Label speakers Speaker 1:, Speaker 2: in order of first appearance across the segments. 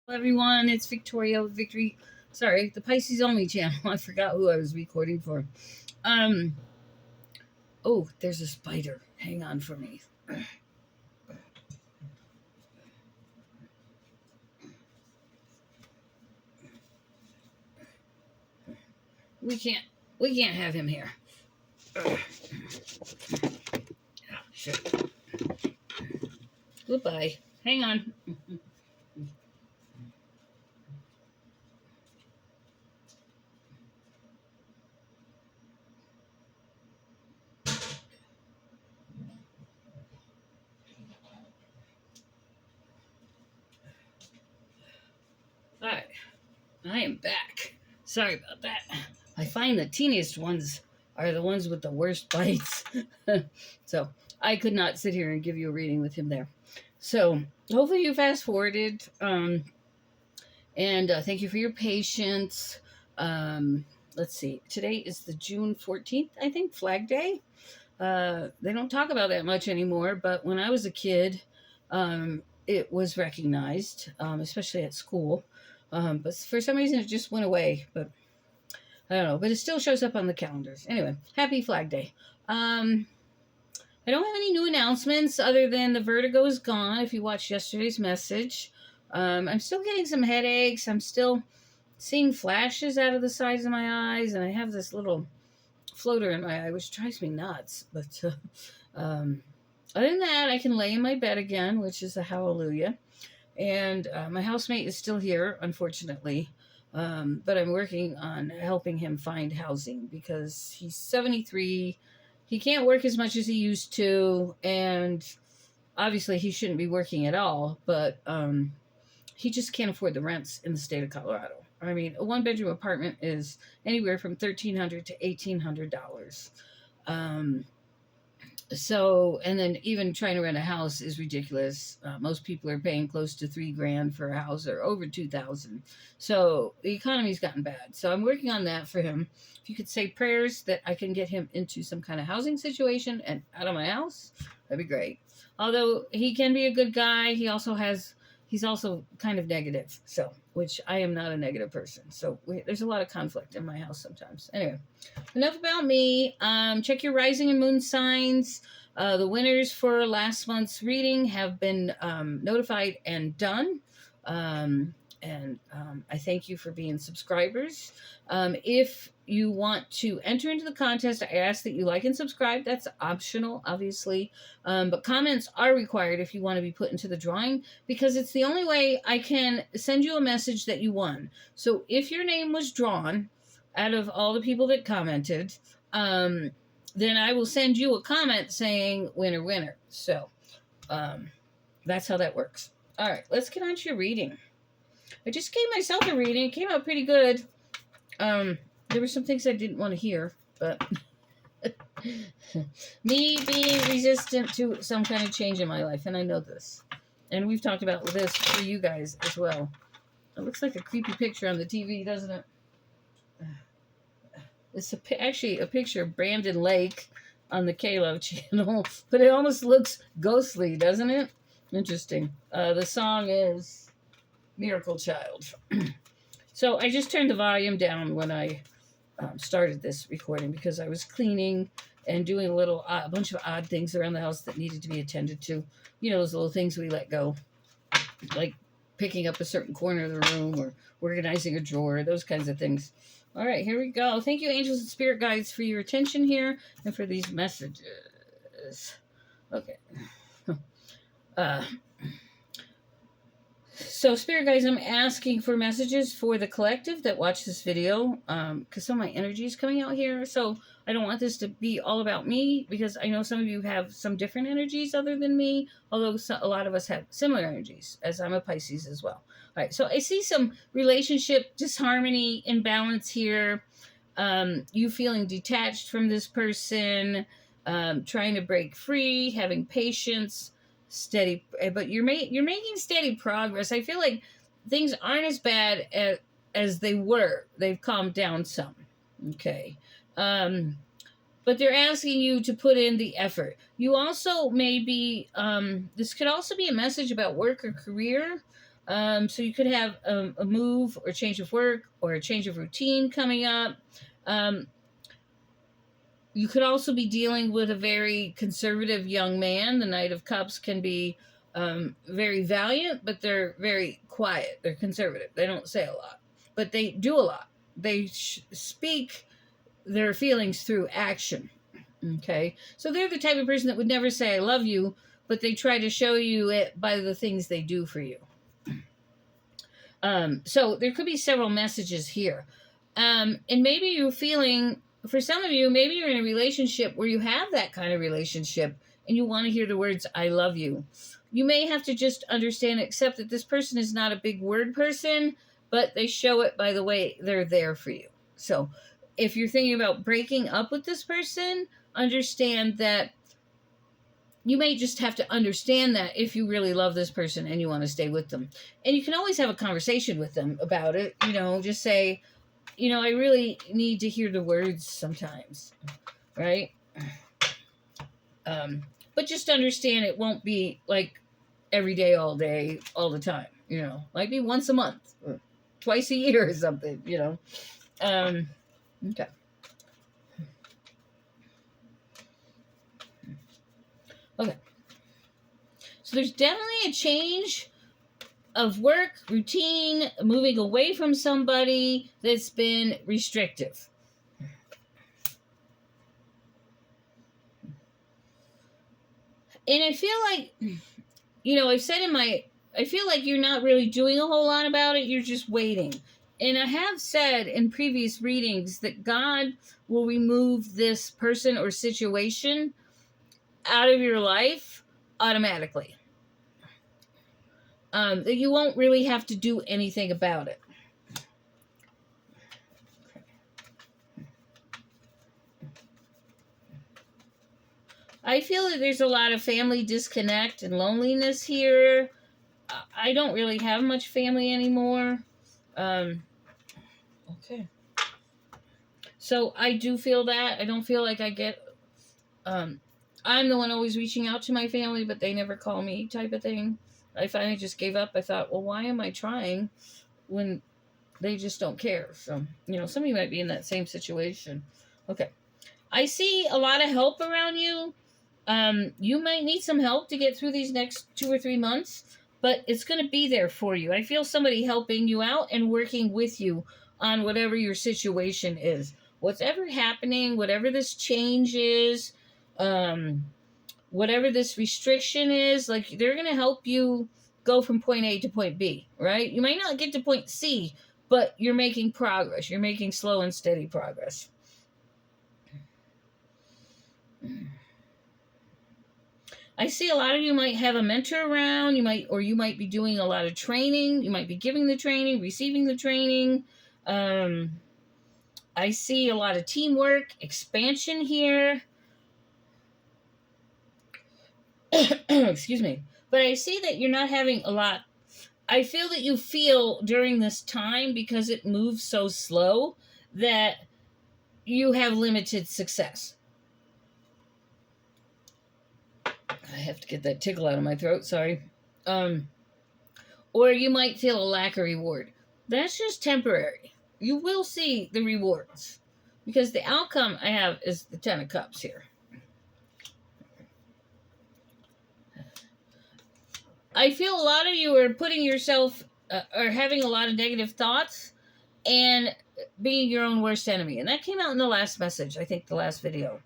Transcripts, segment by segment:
Speaker 1: Hello everyone, it's Victoria with Victory. Sorry, the Pisces Only channel. I forgot who I was recording for. Um. Oh, there's a spider. Hang on for me. We can't. We can't have him here. Oh, shit. Goodbye. Hang on. All right, I am back. Sorry about that. I find the teeniest ones are the ones with the worst bites. So I could not sit here and give you a reading with him there. So hopefully you fast forwarded. And thank you for your patience. Let's see. Today is the June 14th, I think, Flag Day. They don't talk about that much anymore, but when I was a kid, it was recognized, especially at school. But for some reason, it just went away. But I don't know. But it still shows up on the calendars. Anyway, happy Flag Day. I don't have any new announcements other than the vertigo is gone. If you watched yesterday's message, I'm still getting some headaches. I'm still seeing flashes out of the sides of my eyes, and I have this little floater in my eye, which drives me nuts. But other than that, I can lay in my bed again, which is a hallelujah. And my housemate is still here, unfortunately. But I'm working on helping him find housing because he's 73. He can't work as much as he used to, and obviously he shouldn't be working at all, but he just can't afford the rents in the state of Colorado. I mean, a one-bedroom apartment is anywhere from $1,300 to $1,800. So, and then even trying to rent a house is ridiculous. Most people are paying close to $3,000 for a house, or over 2,000. So the economy's gotten bad. So I'm working on that for him. If you could say prayers that I can get him into some kind of housing situation and out of my house, that'd be great. Although he can be a good guy, he's also kind of negative. So, which I am not a negative person. So there's a lot of conflict in my house sometimes. Anyway, enough about me. Check your rising and moon signs. The winners for last month's reading have been notified and done. I thank you for being subscribers. If you want to enter into the contest, I ask that you like and subscribe. That's optional, obviously. But comments are required if you want to be put into the drawing, because it's the only way I can send you a message that you won. So if your name was drawn out of all the people that commented, then I will send you a comment saying winner, winner. So that's how that works. All right, let's get on to your reading. I just gave myself a reading. It came out pretty good. There were some things I didn't want to hear, but me being resistant to some kind of change in my life, and I know this. And we've talked about this for you guys as well. It looks like a creepy picture on the TV, doesn't it? It's actually a picture of Brandon Lake on the K-Love channel, but it almost looks ghostly, doesn't it? Interesting. The song is Miracle Child. So I just turned the volume down when I started this recording because I was cleaning and doing a bunch of odd things around the house that needed to be attended to. You know, those little things we let go, like picking up a certain corner of the room or organizing a drawer, those kinds of things. All right, here we go. Thank you, angels and spirit guides, for your attention here and for these messages. Okay. So, spirit guides, I'm asking for messages for the collective that watch this video, because some of my energy is coming out here. So I don't want this to be all about me, because I know some of you have some different energies other than me, although a lot of us have similar energies, as I'm a Pisces as well. All right, so I see some relationship disharmony, imbalance here. You feeling detached from this person, trying to break free, having patience, steady, but you're making steady progress. I feel like things aren't as bad as they were. They've calmed down some. Okay. But they're asking you to put in the effort. You also may be, this could also be a message about work or career. So you could have a move or change of work or a change of routine coming up. You could also be dealing with a very conservative young man. The Knight of Cups can be very valiant, but they're very quiet. They're conservative. They don't say a lot, but they do a lot. They speak their feelings through action. Okay. So they're the type of person that would never say, I love you, but they try to show you it by the things they do for you. So there could be several messages here. And maybe you're feeling, for some of you, maybe you're in a relationship where you have that kind of relationship and you want to hear the words, I love you. You may have to just understand, accept that this person is not a big word person, but they show it by the way they're there for you. So if you're thinking about breaking up with this person, understand that you may just have to understand that if you really love this person and you want to stay with them. And you can always have a conversation with them about it. Just say, I really need to hear the words sometimes, right? But just understand it won't be like every day, all day, all the time, might be once a month, or twice a year or something, okay. Okay. So there's definitely a change of work, routine, moving away from somebody that's been restrictive. And I feel like, I've said I feel like you're not really doing a whole lot about it. You're just waiting. And I have said in previous readings that God will remove this person or situation out of your life automatically. That you won't really have to do anything about it. I feel that there's a lot of family disconnect and loneliness here. I don't really have much family anymore. Okay. So I do feel that. I don't feel like I get... I'm the one always reaching out to my family, but they never call me type of thing. I finally just gave up. I thought, well, why am I trying when they just don't care? So, some of you might be in that same situation. Okay. I see a lot of help around you. You might need some help to get through these next 2 or 3 months, but it's going to be there for you. I feel somebody helping you out and working with you on whatever your situation is. Whatever happening, whatever this change is, whatever this restriction is, like they're going to help you go from point A to point B, right? You might not get to point C, but you're making progress. You're making slow and steady progress. I see a lot of you might have a mentor around. You might be doing a lot of training. You might be giving the training, receiving the training. I see a lot of teamwork, expansion here. Excuse me. But I see that you're not having a lot. I feel that you feel during this time, because it moves so slow, that you have limited success. I have to get that tickle out of my throat, sorry. Or you might feel a lack of reward. That's just temporary. You will see the rewards, because the outcome I have is the 10 of Cups here. I feel a lot of you are putting yourself, or having a lot of negative thoughts and being your own worst enemy. And that came out in the last message, I think the last video.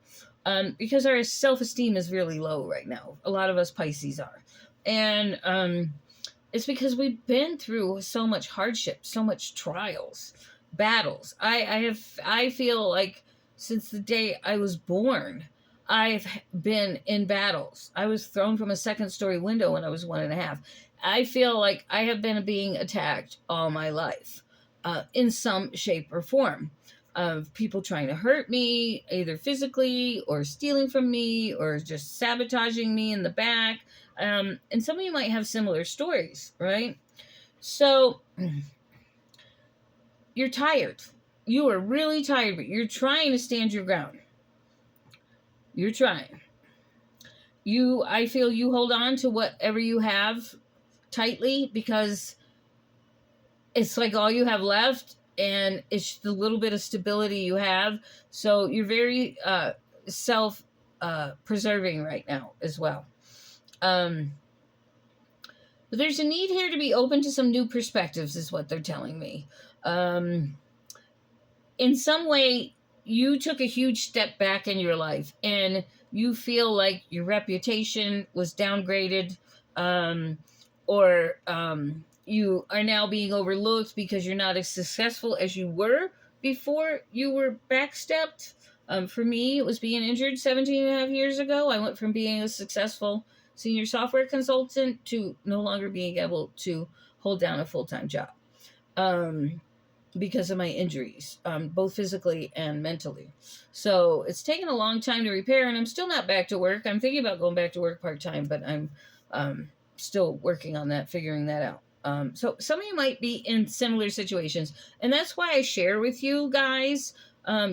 Speaker 1: Because our self-esteem is really low right now. A lot of us Pisces are. And it's because we've been through so much hardship, so much trials, battles. I feel like since the day I was born, I've been in battles. I was thrown from a second-story window when I was 1.5. I feel like I have been being attacked all my life, in some shape or form. Of people trying to hurt me, either physically or stealing from me or just sabotaging me in the back. And some of you might have similar stories, right? So you're tired. You are really tired, but you're trying to stand your ground. You're trying. I feel you hold on to whatever you have tightly, because it's like all you have left, and it's the little bit of stability you have. So you're very self preserving right now as well. But there's a need here to be open to some new perspectives, is what they're telling me. In some way, you took a huge step back in your life, and you feel like your reputation was downgraded, or you are now being overlooked because you're not as successful as you were before you were backstepped. For me, it was being injured 17 and a half years ago. I went from being a successful senior software consultant to no longer being able to hold down a full-time job. Because of my injuries, both physically and mentally. So it's taken a long time to repair, and I'm still not back to work. I'm thinking about going back to work part-time, but I'm still working on that, figuring that out. So some of you might be in similar situations, and that's why I share with you guys,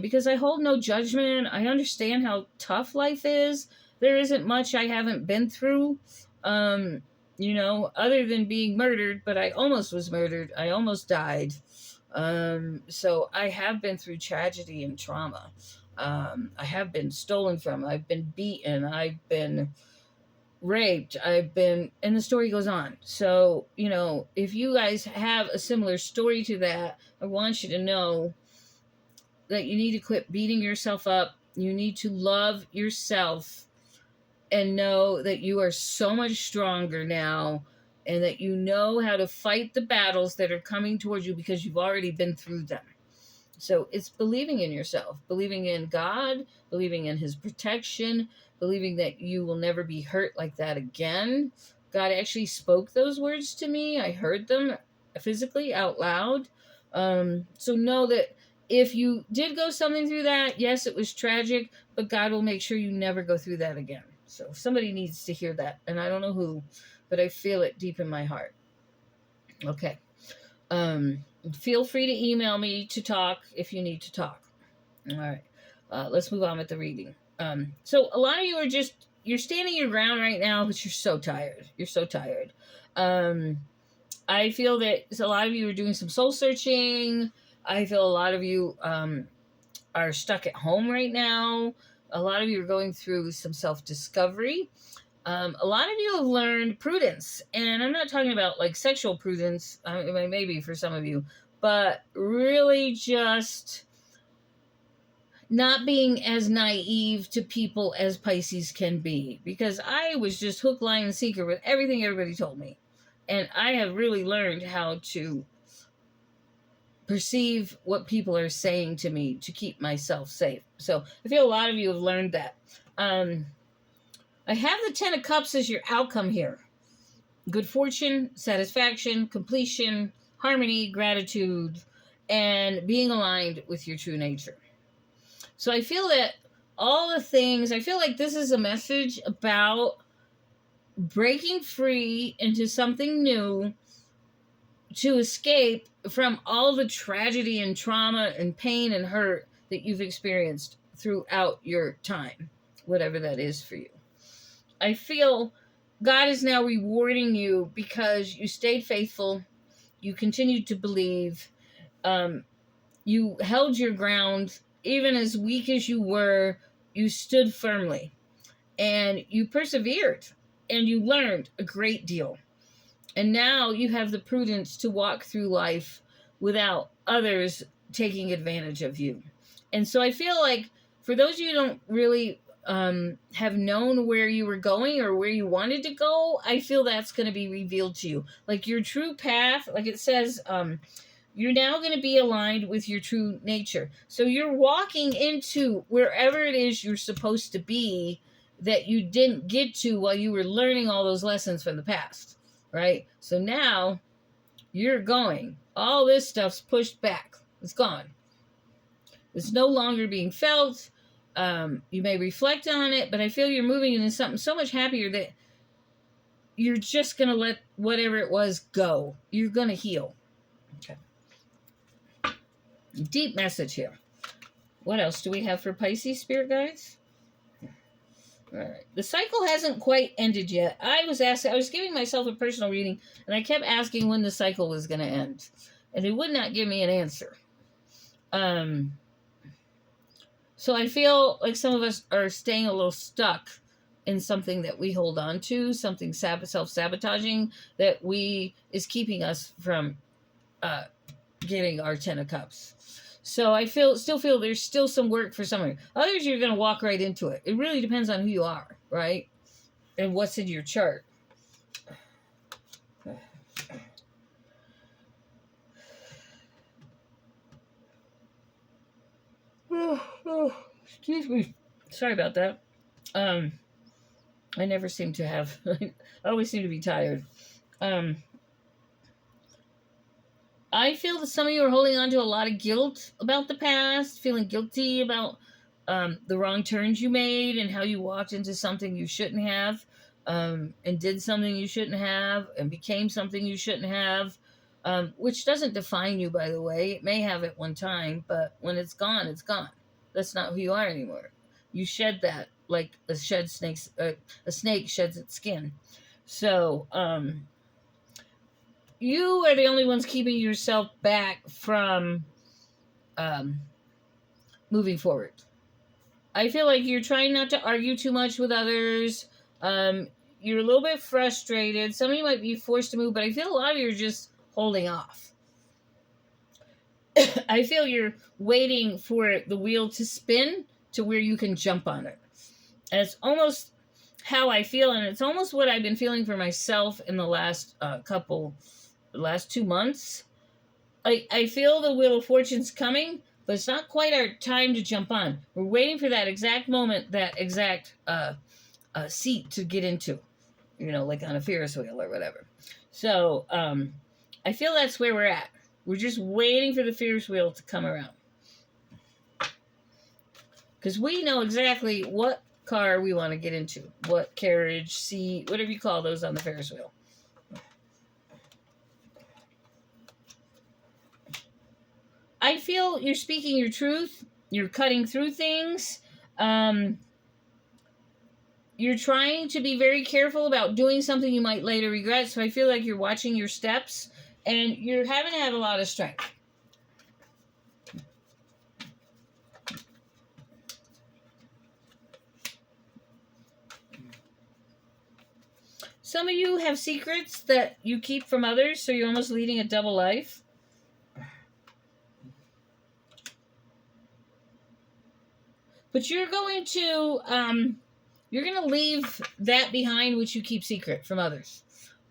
Speaker 1: because I hold no judgment. I understand how tough life is. There isn't much I haven't been through, other than being murdered, but I almost was murdered. I almost died. So I have been through tragedy and trauma. I have been stolen from. I've been beaten. I've been raped. And the story goes on. So, if you guys have a similar story to that, I want you to know that you need to quit beating yourself up. You need to love yourself and know that you are so much stronger now, and that you know how to fight the battles that are coming towards you because you've already been through them. So it's believing in yourself, believing in God, believing in his protection, believing that you will never be hurt like that again. God actually spoke those words to me. I heard them physically out loud. So know that if you did go something through that, yes, it was tragic, but God will make sure you never go through that again. So somebody needs to hear that, and I don't know who, but I feel it deep in my heart. Okay. Feel free to email me to talk if you need to talk. All right. Let's move on with the reading. So a lot of you you're standing your ground right now, but you're so tired. You're so tired. I feel that a lot of you are doing some soul searching. I feel a lot of you are stuck at home right now. A lot of you are going through some self-discovery. A lot of you have learned prudence, and I'm not talking about like sexual prudence, maybe for some of you, but really just not being as naive to people as Pisces can be, because I was just hook, line, and sinker with everything everybody told me, and I have really learned how to perceive what people are saying to me to keep myself safe. So I feel a lot of you have learned that. I have the 10 of Cups as your outcome here. Good fortune, satisfaction, completion, harmony, gratitude, and being aligned with your true nature. So I feel that I feel like this is a message about breaking free into something new to escape from all the tragedy and trauma and pain and hurt that you've experienced throughout your time, whatever that is for you. I feel God is now rewarding you because you stayed faithful, you continued to believe, you held your ground, even as weak as you were, you stood firmly, and you persevered, and you learned a great deal. And now you have the prudence to walk through life without others taking advantage of you. And so I feel like for those of you who don't really have known where you were going or where you wanted to go, I feel that's going to be revealed to you. Like your true path, like it says, you're now going to be aligned with your true nature. So you're walking into wherever it is you're supposed to be that you didn't get to while you were learning all those lessons from the past, right? So now you're going. All this stuff's pushed back. It's gone. It's no longer being felt. You may reflect on it, but I feel you're moving into something so much happier that you're just going to let whatever it was go. You're going to heal. Okay. Deep message here. What else do we have for Pisces, spirit guides? All right. The cycle hasn't quite ended yet. I was giving myself a personal reading, and I kept asking when the cycle was going to end. and they would not give me an answer. So I feel like some of us are staying a little stuck in something that we hold on to, something self-sabotaging that is keeping us from getting our 10 of Cups. So I still feel there's still some work for some of you. Others, you're going to walk right into it. It really depends on who you are, right? And what's in your chart. Excuse me. Sorry about that. I never seem to have... I always seem to be tired. I feel that some of you are holding on to a lot of guilt about the past, feeling guilty about the wrong turns you made and how you walked into something you shouldn't have, and did something you shouldn't have, and became something you shouldn't have, which doesn't define you, by the way. It may have at one time, but when it's gone, it's gone. That's not who you are anymore. You shed that like a snake sheds its skin. So, you are the only ones keeping yourself back from moving forward. I feel like you're trying not to argue too much with others. You're a little bit frustrated. Some of you might be forced to move, but I feel a lot of you are just holding off. I feel you're waiting for the wheel to spin to where you can jump on it. And it's almost how I feel, and it's almost what I've been feeling for myself in the last last 2 months. I feel the Wheel of Fortune's coming, but it's not quite our time to jump on. We're waiting for that exact moment, that exact seat to get into, like on a Ferris wheel or whatever. So I feel that's where we're at. We're just waiting for the Ferris wheel to come around. Because we know exactly what car we want to get into, what carriage, seat, whatever you call those on the Ferris wheel. I feel you're speaking your truth. You're cutting through things. You're trying to be very careful about doing something you might later regret. So I feel like you're watching your steps, and you're having to have a lot of strength. Some of you have secrets that you keep from others, so you're almost leading a double life. But you're going to leave that behind which you keep secret from others.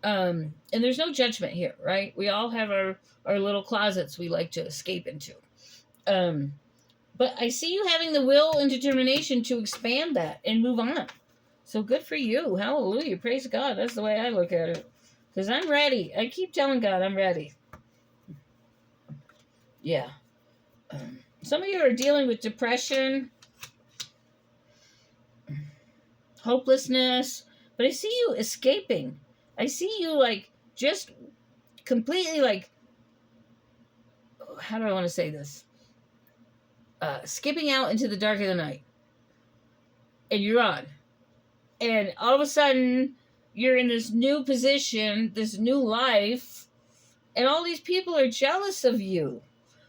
Speaker 1: And there's no judgment here, right? We all have our little closets we like to escape into. But I see you having the will and determination to expand that and move on. So good for you. Hallelujah. Praise God. That's the way I look at it. Because I'm ready. I keep telling God I'm ready. Yeah. Some of you are dealing with depression, hopelessness, but I see you escaping. I see you just completely how do I want to say this? Skipping out into the dark of the night. And you're on. And all of a sudden, you're in this new position, this new life, and all these people are jealous of you.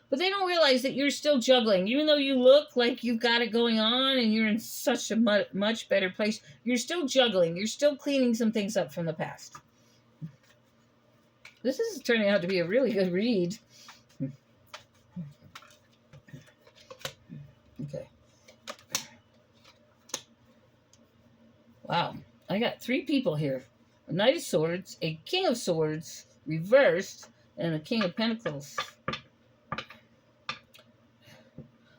Speaker 1: But they don't realize that you're still juggling. Even though you look like you've got it going on and you're in such a much better place, you're still juggling. You're still cleaning some things up from the past. This is turning out to be a really good read. Okay. Wow. I got 3 people here. A Knight of Swords, a King of Swords, reversed, and a King of Pentacles.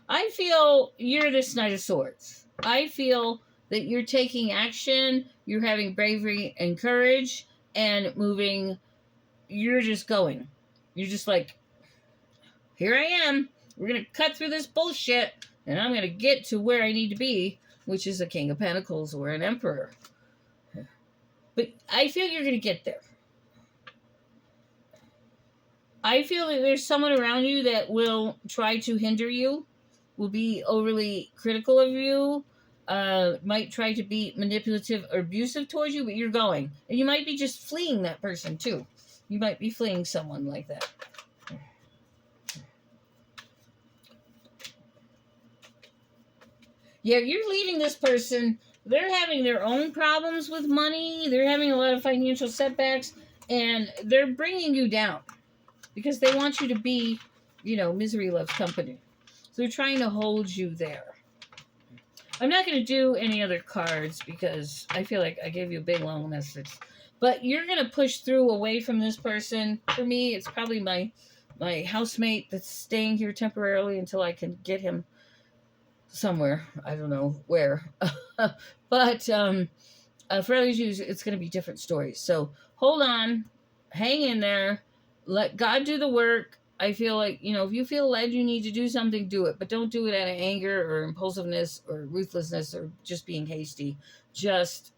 Speaker 1: I feel you're this Knight of Swords. I feel that you're taking action, you're having bravery and courage, and moving. You're just going. You're just like, here I am. We're going to cut through this bullshit, and I'm going to get to where I need to be, which is a King of Pentacles or an Emperor. But I feel you're going to get there. I feel that there's someone around you that will try to hinder you, will be overly critical of you, might try to be manipulative or abusive towards you, but you're going. And you might be just fleeing that person, too. You might be fleeing someone like that. Yeah, you're leaving this person. They're having their own problems with money. They're having a lot of financial setbacks, and they're bringing you down because they want you to be, misery loves company. So they're trying to hold you there. I'm not going to do any other cards because I feel like I gave you a big long message. But you're going to push through away from this person. For me, it's probably my housemate that's staying here temporarily until I can get him somewhere. I don't know where. But for others, it's going to be different stories. So hold on. Hang in there. Let God do the work. I feel like, if you feel led you need to do something, do it. But don't do it out of anger or impulsiveness or ruthlessness or just being hasty. Just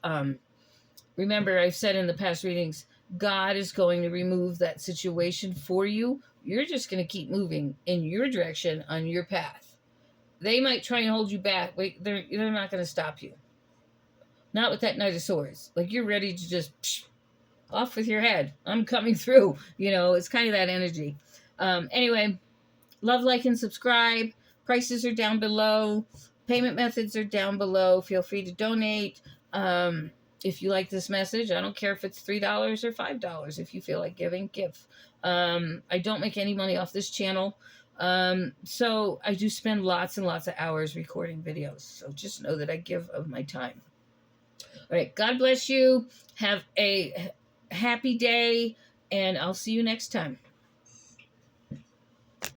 Speaker 1: remember, I've said in the past readings, God is going to remove that situation for you. You're just going to keep moving in your direction on your path. They might try and hold you back. Wait, they're not going to stop you. Not with that Knight of Swords. Like, you're ready to just off with your head. I'm coming through. It's kind of that energy. Anyway, love, like, and subscribe. Prices are down below. Payment methods are down below. Feel free to donate. If you like this message, I don't care if it's $3 or $5. If you feel like giving, give. I don't make any money off this channel. So I do spend lots and lots of hours recording videos. So just know that I give of my time. All right. God bless you. Have a happy day, and I'll see you next time.